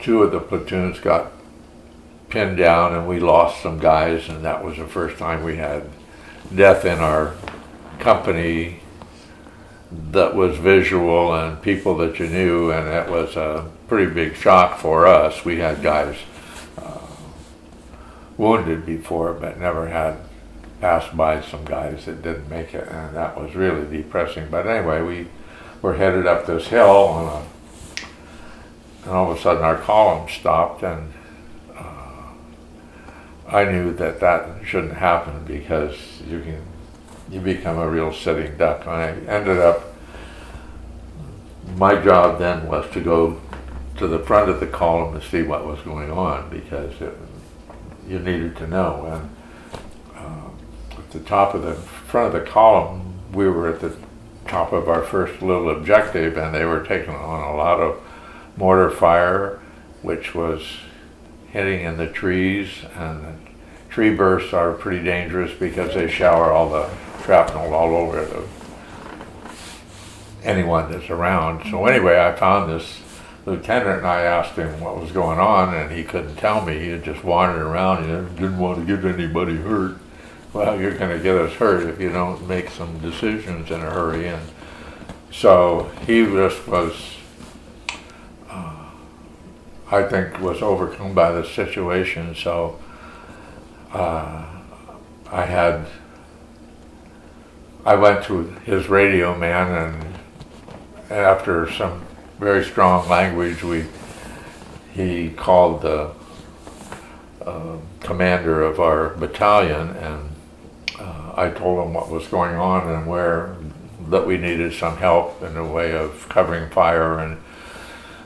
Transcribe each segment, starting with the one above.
two of the platoons got pinned down and we lost some guys, and that was the first time we had death in our company that was visual and people that you knew, and it was a pretty big shock for us. We had guys wounded before, but never had passed by some guys that didn't make it, and that was really depressing. But anyway, we were headed up this hill, and all of a sudden our column stopped, and I knew that that shouldn't happen because you become a real sitting duck. And I ended up, my job then was to go to the front of the column to see what was going on, because you needed to know. And at the top of the front of the column, we were at the top of our first little objective, and they were taking on a lot of mortar fire, which was hitting in the trees, and the tree bursts are pretty dangerous because they shower all the shrapnel all over anyone that's around. So anyway, I found this lieutenant, and I asked him what was going on, and he couldn't tell me. He had just wandered around. He didn't want to get anybody hurt. Well, you're going to get us hurt if you don't make some decisions in a hurry. And so he just was, I think, was overcome by the situation. So I went to his radio man, and after some very strong language, he called the commander of our battalion, and I told him what was going on and that we needed some help in the way of covering fire and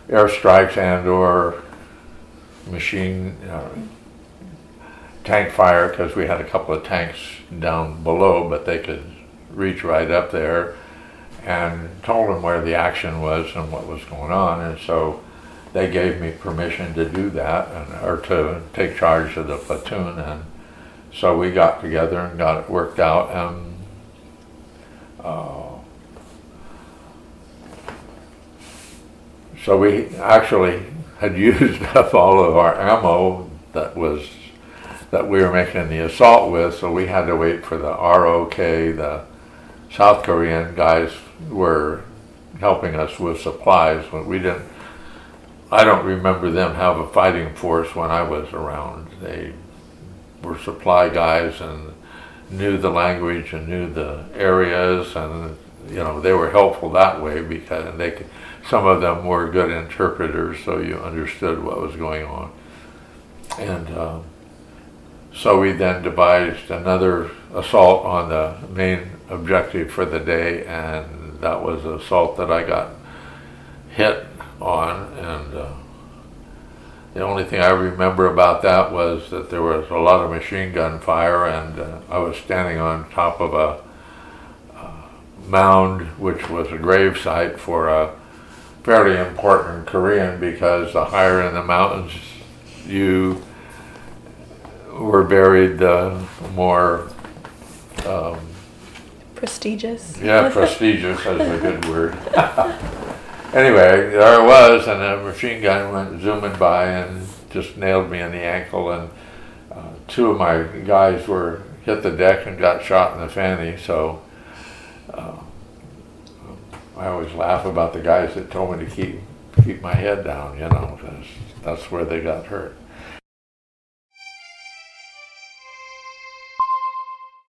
airstrikes and or machine tank fire, because we had a couple of tanks down below, but they could reach right up there, and told them where the action was and what was going on. And so they gave me permission to do that, or to take charge of the platoon. And so we got together and got it worked out, and so we actually had used up all of our ammo that we were making the assault with, so we had to wait for the ROK. The South Korean guys were helping us with supplies. I don't remember them have a fighting force when I was around. They were supply guys and knew the language and knew the areas, and they were helpful that way because some of them were good interpreters, so you understood what was going on. And so we then devised another assault on the main objective for the day, and that was an assault that I got hit on. And the only thing I remember about that was that there was a lot of machine gun fire, and I was standing on top of a mound, which was a grave site for a fairly important Korean, because the higher in the mountains you were buried, the more prestigious. Yeah, prestigious is a good word. Anyway, there I was, and a machine gun went zooming by and just nailed me in the ankle, and two of my guys hit the deck and got shot in the fanny. So I always laugh about the guys that told me to keep my head down, because that's where they got hurt.